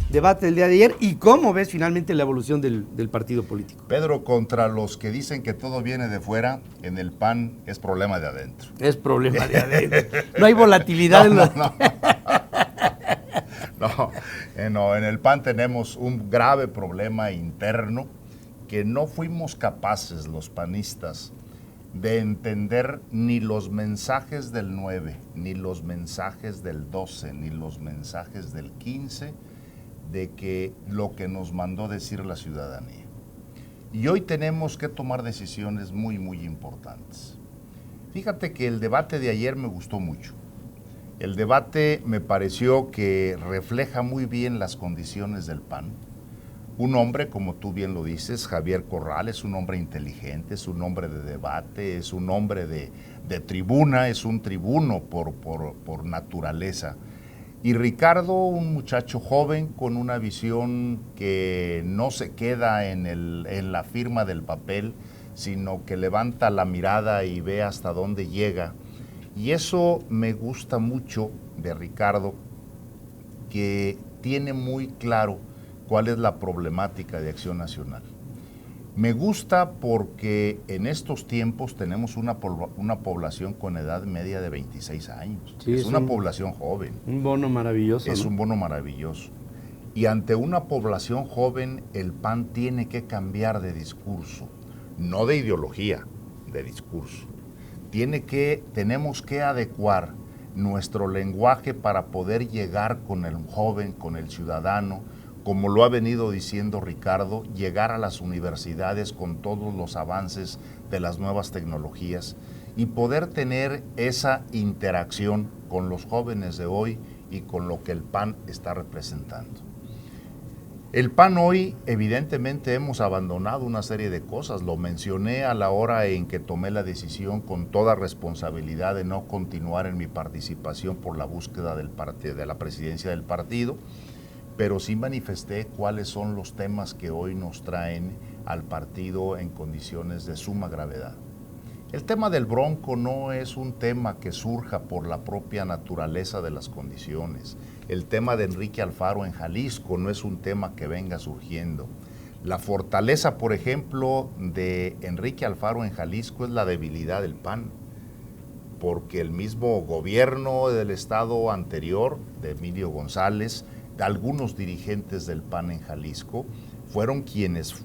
debate del día de ayer y cómo ves finalmente la evolución del partido político. Pedro, contra los que dicen que todo viene de fuera, en el PAN es problema de adentro. Es problema de adentro. No hay volatilidad en los... No, en el PAN tenemos un grave problema interno que no fuimos capaces los panistas de entender ni los mensajes del 9, ni los mensajes del 12, ni los mensajes del 15, de que lo que nos mandó decir la ciudadanía. Y hoy tenemos que tomar decisiones muy, muy importantes. Fíjate que el debate de ayer me gustó mucho. El debate me pareció que refleja muy bien las condiciones del PAN. Un hombre, como tú bien lo dices, Javier Corral, es un hombre inteligente, es un hombre de debate, es un hombre de tribuna, es un tribuno por naturaleza. Y Ricardo, un muchacho joven con una visión que no se queda en la firma del papel, sino que levanta la mirada y ve hasta dónde llega. Y eso me gusta mucho de Ricardo, que tiene muy claro cuál es la problemática de Acción Nacional. Me gusta porque en estos tiempos tenemos una población con edad media de 26 años. Sí, es una población joven. Un bono maravilloso. Es, ¿no?, un bono maravilloso. Y ante una población joven, el PAN tiene que cambiar de discurso, no de ideología, de discurso. Tenemos que adecuar nuestro lenguaje para poder llegar con el joven, con el ciudadano, como lo ha venido diciendo Ricardo, llegar a las universidades con todos los avances de las nuevas tecnologías y poder tener esa interacción con los jóvenes de hoy y con lo que el PAN está representando. El PAN hoy, evidentemente, hemos abandonado una serie de cosas. Lo mencioné a la hora en que tomé la decisión con toda responsabilidad de no continuar en mi participación por la búsqueda de la presidencia del partido, pero sí manifesté cuáles son los temas que hoy nos traen al partido en condiciones de suma gravedad. El tema del Bronco no es un tema que surja por la propia naturaleza de las condiciones. El tema de Enrique Alfaro en Jalisco no es un tema que venga surgiendo. La fortaleza, por ejemplo, de Enrique Alfaro en Jalisco es la debilidad del PAN, porque el mismo gobierno del estado anterior, de Emilio González, de algunos dirigentes del PAN en Jalisco, fueron quienes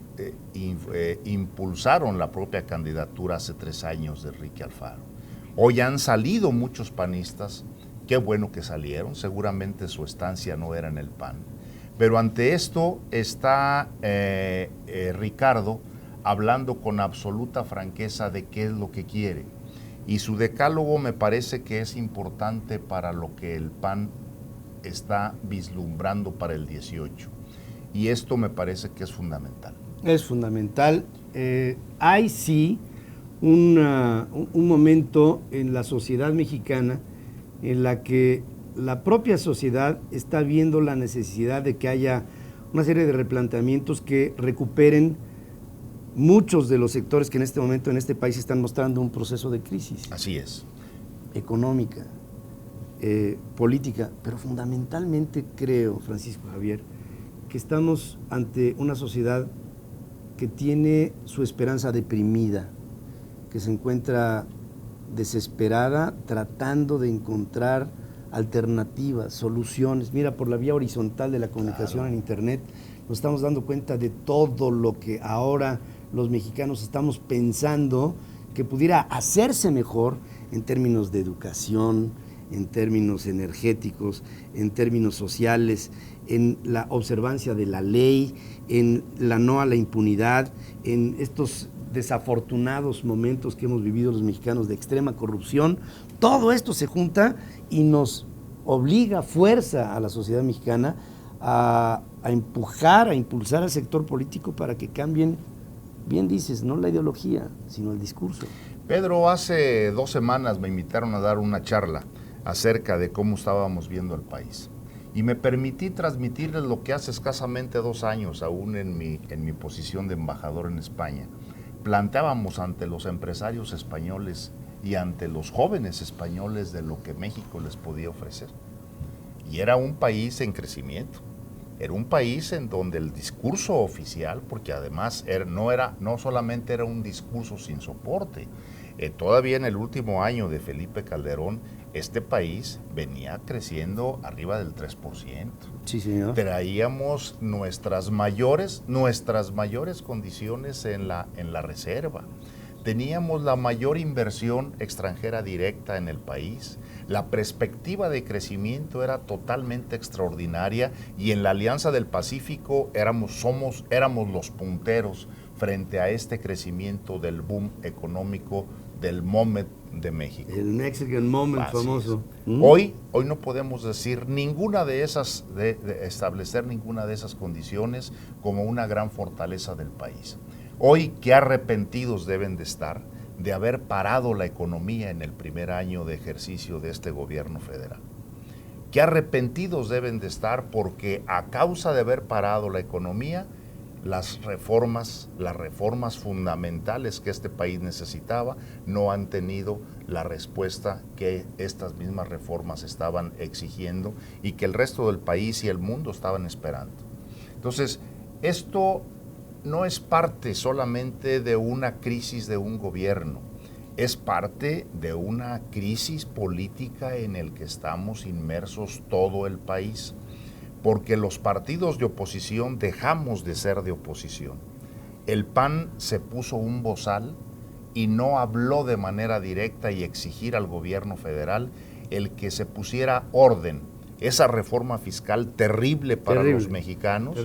impulsaron la propia candidatura hace 3 años de Enrique Alfaro. Hoy han salido muchos panistas, qué bueno que salieron, seguramente su estancia no era en el PAN, pero ante esto está Ricardo hablando con absoluta franqueza de qué es lo que quiere, y su decálogo me parece que es importante para lo que el PAN está vislumbrando para el 18. Y esto me parece que es fundamental. Es fundamental. Hay sí un momento en la sociedad mexicana en la que la propia sociedad está viendo la necesidad de que haya una serie de replanteamientos que recuperen muchos de los sectores que en este momento en este país están mostrando un proceso de crisis. Así es. Económica, política, pero fundamentalmente creo, Francisco Javier, que estamos ante una sociedad que tiene su esperanza deprimida, que se encuentra desesperada tratando de encontrar alternativas, soluciones. Mira, por la vía horizontal de la comunicación, claro, en Internet, nos estamos dando cuenta de todo lo que ahora los mexicanos estamos pensando que pudiera hacerse mejor en términos de educación, en términos energéticos, en términos sociales, en la observancia de la ley, en la no a la impunidad, en estos desafortunados momentos que hemos vivido los mexicanos de extrema corrupción. Todo esto se junta y nos obliga, fuerza a la sociedad mexicana a empujar, a impulsar al sector político para que cambien, bien dices, no la ideología, sino el discurso. Pedro, hace 2 semanas me invitaron a dar una charla acerca de cómo estábamos viendo el país. Y me permití transmitirles lo que hace escasamente 2 años, aún en mi posición de embajador en España, planteábamos ante los empresarios españoles y ante los jóvenes españoles de lo que México les podía ofrecer. Y era un país en crecimiento, Era un país en donde el discurso oficial, porque además no solamente era un discurso sin soporte, todavía en el último año de Felipe Calderón, este país venía creciendo arriba del 3%. Sí, señor. Traíamos nuestras mayores condiciones en la reserva. Teníamos la mayor inversión extranjera directa en el país. La perspectiva de crecimiento era totalmente extraordinaria y en la Alianza del Pacífico éramos los punteros frente a este crecimiento del boom económico del Moment de México. El Mexican Moment famoso. Hoy no podemos decir ninguna de esas, de establecer ninguna de esas condiciones como una gran fortaleza del país. Hoy, qué arrepentidos deben de estar de haber parado la economía en el primer año de ejercicio de este gobierno federal. Qué arrepentidos deben de estar porque a causa de haber parado la economía, las reformas fundamentales que este país necesitaba no han tenido la respuesta que estas mismas reformas estaban exigiendo y que el resto del país y el mundo estaban esperando. Entonces, esto no es parte solamente de una crisis de un gobierno, es parte de una crisis política en el que estamos inmersos todo el país, porque los partidos de oposición dejamos de ser de oposición. El PAN se puso un bozal y no habló de manera directa y exigir al gobierno federal el que se pusiera orden. Esa reforma fiscal terrible para los mexicanos,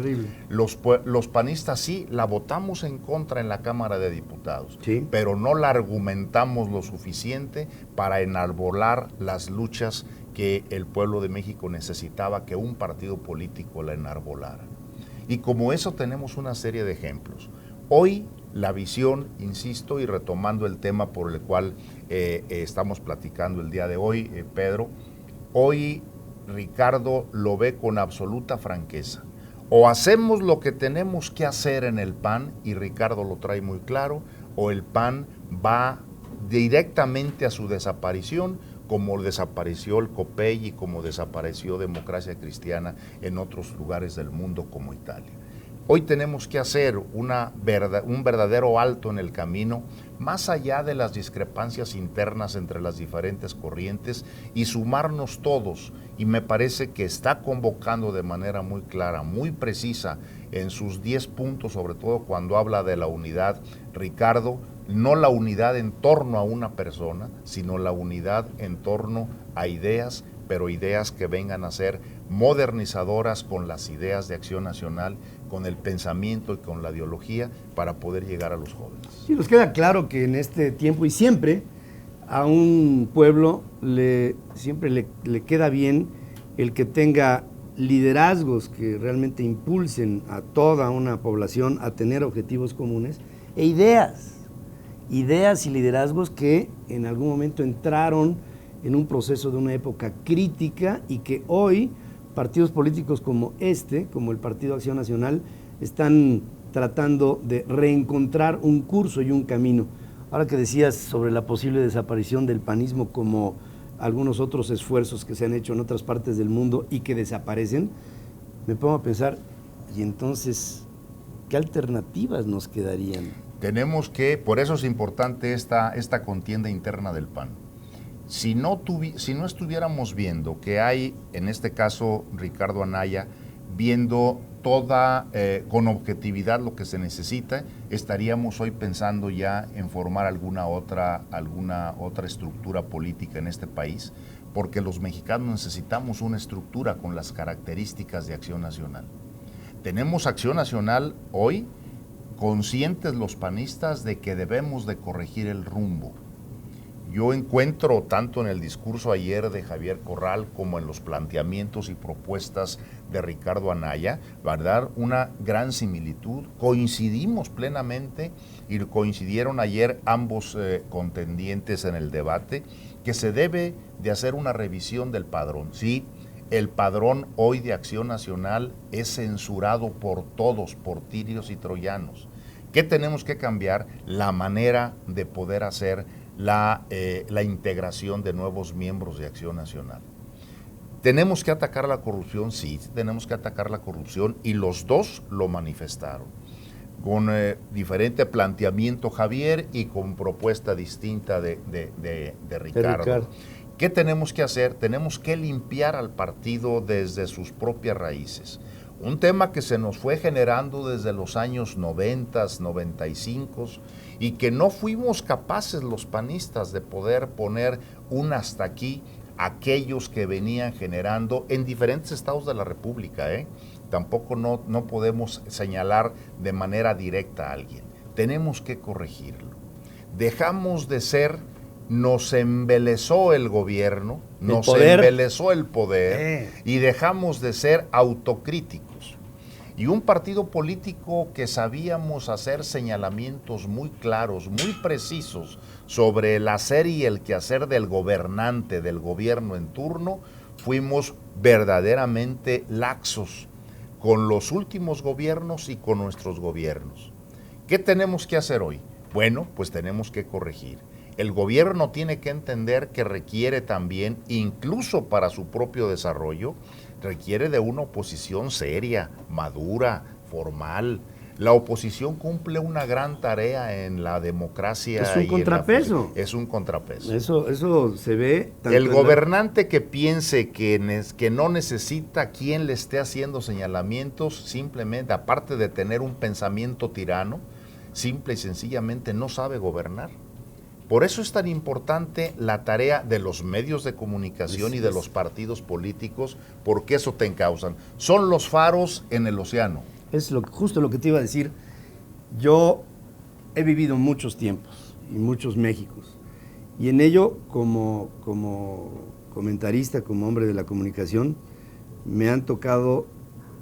los panistas sí la votamos en contra en la Cámara de Diputados, sí, pero no la argumentamos lo suficiente para enarbolar las luchas que el pueblo de México necesitaba que un partido político la enarbolara. Y como eso tenemos una serie de ejemplos. Hoy la visión, insisto, y retomando el tema por el cual estamos platicando el día de hoy, Pedro, hoy Ricardo lo ve con absoluta franqueza. O hacemos lo que tenemos que hacer en el PAN, y Ricardo lo trae muy claro, o el PAN va directamente a su desaparición, como desapareció el COPEI y como desapareció Democracia Cristiana en otros lugares del mundo como Italia. Hoy tenemos que hacer un verdadero alto en el camino, más allá de las discrepancias internas entre las diferentes corrientes, y sumarnos todos. Y me parece que está convocando de manera muy clara, muy precisa, en sus 10 puntos, sobre todo cuando habla de la unidad, Ricardo, no la unidad en torno a una persona, sino la unidad en torno a ideas, pero ideas que vengan a ser modernizadoras con las ideas de Acción Nacional, con el pensamiento y con la ideología para poder llegar a los jóvenes. Sí, nos queda claro que en este tiempo y siempre a un pueblo siempre le queda bien el que tenga liderazgos que realmente impulsen a toda una población a tener objetivos comunes e ideas y liderazgos que en algún momento entraron en un proceso de una época crítica y que hoy partidos políticos como como el Partido Acción Nacional, están tratando de reencontrar un curso y un camino. Ahora que decías sobre la posible desaparición del panismo, como algunos otros esfuerzos que se han hecho en otras partes del mundo y que desaparecen, me pongo a pensar, y entonces, ¿qué alternativas nos quedarían? Tenemos que, por eso es importante esta contienda interna del PAN. Si no estuviéramos viendo que hay, en este caso Ricardo Anaya, viendo toda con objetividad lo que se necesita, estaríamos hoy pensando ya en formar alguna otra estructura política en este país, porque los mexicanos necesitamos una estructura con las características de Acción Nacional. Tenemos Acción Nacional hoy, conscientes los panistas de que debemos de corregir el rumbo. Yo encuentro tanto en el discurso ayer de Javier Corral como en los planteamientos y propuestas de Ricardo Anaya, ¿verdad?, una gran similitud. Coincidimos plenamente y coincidieron ayer ambos contendientes en el debate que se debe de hacer una revisión del padrón. Sí, el padrón hoy de Acción Nacional es censurado por todos, por tirios y troyanos. ¿Qué tenemos que cambiar? La manera de poder hacer la integración de nuevos miembros de Acción Nacional. ¿Tenemos que atacar la corrupción? Sí, tenemos que atacar la corrupción, y los dos lo manifestaron, con diferente planteamiento Javier y con propuesta distinta de Ricardo. ¿Qué tenemos que hacer? Tenemos que limpiar al partido desde sus propias raíces. Un tema que se nos fue generando desde los años 90, 95, y que no fuimos capaces los panistas de poder poner un hasta aquí a aquellos que venían generando en diferentes estados de la República, Tampoco no podemos señalar de manera directa a alguien. Tenemos que corregirlo. Dejamos de ser, nos embelezó el gobierno, nos embelezó el poder, y dejamos de ser autocríticos. Y un partido político que sabíamos hacer señalamientos muy claros, muy precisos sobre el hacer y el quehacer del gobernante, del gobierno en turno, fuimos verdaderamente laxos con los últimos gobiernos y con nuestros gobiernos. ¿Qué tenemos que hacer hoy? Bueno, pues tenemos que corregir. El gobierno tiene que entender que requiere también, incluso para su propio desarrollo, requiere de una oposición seria, madura, formal. La oposición cumple una gran tarea en la democracia. Es un contrapeso. Es un contrapeso. Eso se ve. El gobernante que piense que no necesita quien le esté haciendo señalamientos, simplemente, aparte de tener un pensamiento tirano, simple y sencillamente no sabe gobernar. Por eso es tan importante la tarea de los medios de comunicación y de los partidos políticos, porque eso te encausan. Son los faros en el océano. Es justo lo que te iba a decir. Yo he vivido muchos tiempos y muchos Méxicos, y en ello, como comentarista, como hombre de la comunicación, me han tocado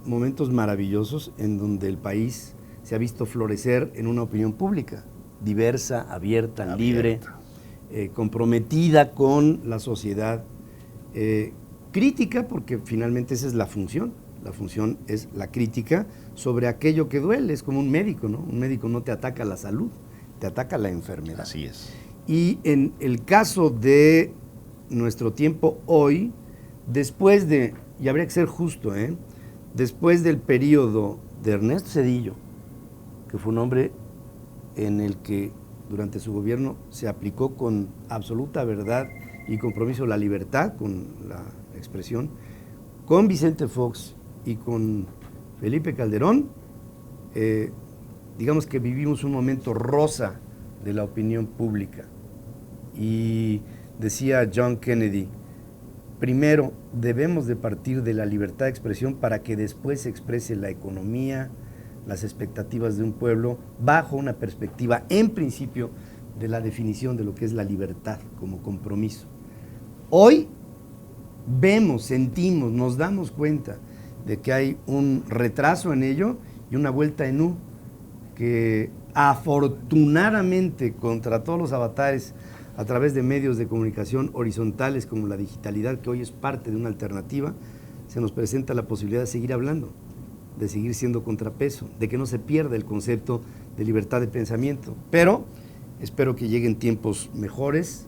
momentos maravillosos en donde el país se ha visto florecer en una opinión pública, diversa, abierta, libre, comprometida con la sociedad, crítica, porque finalmente esa es la función. La función es la crítica sobre aquello que duele. Es como un médico, ¿no? Un médico no te ataca la salud, te ataca la enfermedad. Así es. Y en el caso de nuestro tiempo hoy, después de, y habría que ser justo, después del periodo de Ernesto Zedillo, que fue un hombre en el que durante su gobierno se aplicó con absoluta verdad y compromiso la libertad, con la expresión, con Vicente Fox y con Felipe Calderón, digamos que vivimos un momento rosa de la opinión pública. Y decía John Kennedy, primero debemos de partir de la libertad de expresión para que después se exprese la economía, las expectativas de un pueblo, bajo una perspectiva, en principio, de la definición de lo que es la libertad como compromiso. Hoy vemos, sentimos, nos damos cuenta de que hay un retraso en ello y una vuelta en U, que afortunadamente, contra todos los avatares, a través de medios de comunicación horizontales como la digitalidad, que hoy es parte de una alternativa, se nos presenta la posibilidad de seguir hablando, de seguir siendo contrapeso, de que no se pierda el concepto de libertad de pensamiento. Pero espero que lleguen tiempos mejores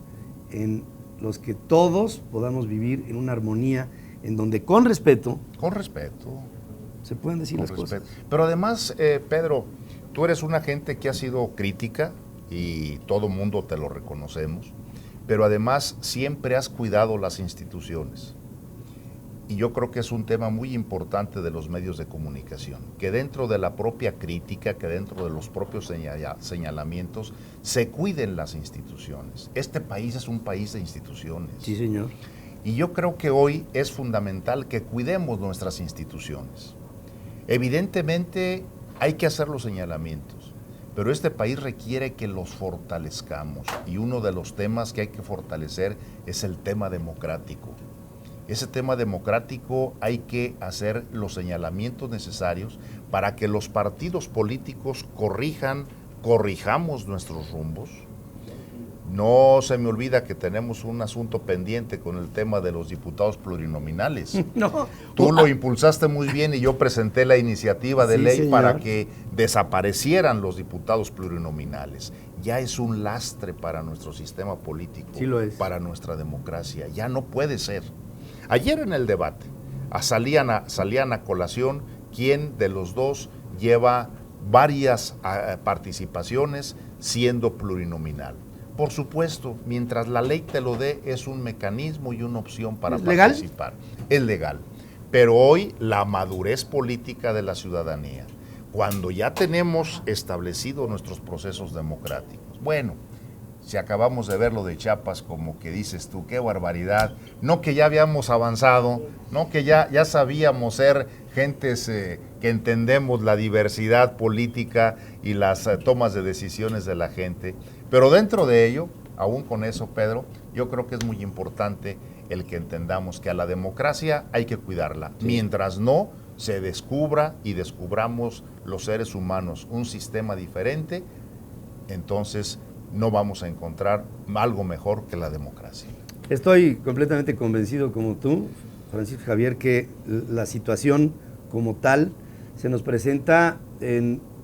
en los que todos podamos vivir en una armonía en donde con respeto se pueden decir las cosas. Pero además, Pedro, tú eres una gente que ha sido crítica y todo mundo te lo reconocemos, pero además siempre has cuidado las instituciones. Y yo creo que es un tema muy importante de los medios de comunicación, que dentro de la propia crítica, que dentro de los propios señalamientos, se cuiden las instituciones. Este país es un país de instituciones. Sí, señor. Y yo creo que hoy es fundamental que cuidemos nuestras instituciones. Evidentemente hay que hacer los señalamientos, pero este país requiere que los fortalezcamos, y uno de los temas que hay que fortalecer es el tema democrático. Ese tema democrático hay que hacer los señalamientos necesarios para que los partidos políticos corrijamos nuestros rumbos. No se me olvida que tenemos un asunto pendiente con el tema de los diputados plurinominales. No. Tú lo impulsaste muy bien y yo presenté la iniciativa de ley, señor, para que desaparecieran los diputados plurinominales. Ya es un lastre para nuestro sistema político, sí lo es, para nuestra democracia. Ya no puede ser. Ayer en el debate salían a colación quién de los dos lleva varias participaciones siendo plurinominal. Por supuesto, mientras la ley te lo dé, es un mecanismo y una opción para participar. Es legal. Pero hoy la madurez política de la ciudadanía, cuando ya tenemos establecidos nuestros procesos democráticos, bueno, si acabamos de ver lo de Chiapas, como que dices tú, qué barbaridad, no que ya habíamos avanzado, no que ya sabíamos ser gentes que entendemos la diversidad política y las tomas de decisiones de la gente, pero dentro de ello, aún con eso, Pedro, yo creo que es muy importante el que entendamos que a la democracia hay que cuidarla, mientras no se descubra y descubramos los seres humanos un sistema diferente, entonces no vamos a encontrar algo mejor que la democracia. Estoy completamente convencido como tú, Francisco Javier, que la situación como tal se nos presenta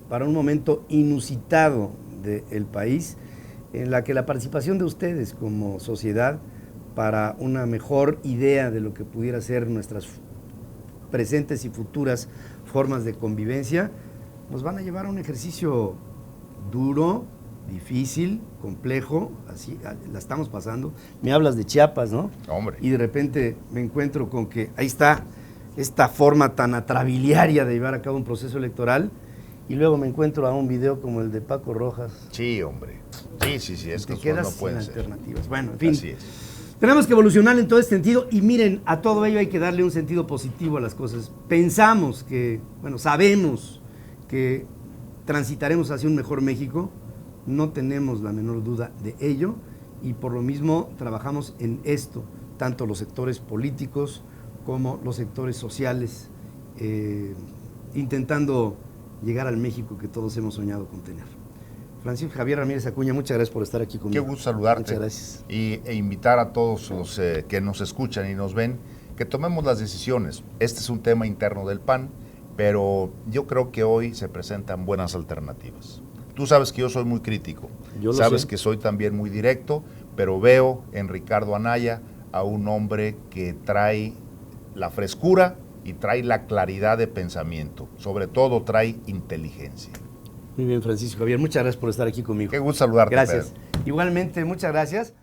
para un momento inusitado del país, en la que la participación de ustedes como sociedad para una mejor idea de lo que pudiera ser nuestras presentes y futuras formas de convivencia, nos van a llevar a un ejercicio duro, difícil, complejo, así la estamos pasando. Me hablas de Chiapas, ¿no? Hombre. Y de repente me encuentro con que ahí está esta forma tan atrabiliaria de llevar a cabo un proceso electoral, y luego me encuentro a un video como el de Paco Rojas. Sí, hombre. Sí, es que te quedas no pueden sin ser alternativas. Bueno, en fin. Así es. Tenemos que evolucionar en todo este sentido y miren, a todo ello hay que darle un sentido positivo a las cosas. Pensamos que, sabemos que transitaremos hacia un mejor México, no tenemos la menor duda de ello y por lo mismo trabajamos en esto, tanto los sectores políticos como los sectores sociales, intentando llegar al México que todos hemos soñado con tener. Francisco Javier Ramírez Acuña, muchas gracias por estar aquí conmigo. Qué gusto saludarte. Muchas gracias. E invitar a todos los que nos escuchan y nos ven que tomemos las decisiones. Este es un tema interno del PAN, pero yo creo que hoy se presentan buenas alternativas. Tú sabes que yo soy muy crítico, sabes que soy también muy directo, pero veo en Ricardo Anaya a un hombre que trae la frescura y trae la claridad de pensamiento, sobre todo trae inteligencia. Muy bien, Francisco Javier, muchas gracias por estar aquí conmigo. Qué gusto saludarte, Gracias. Pedro. Igualmente, muchas gracias.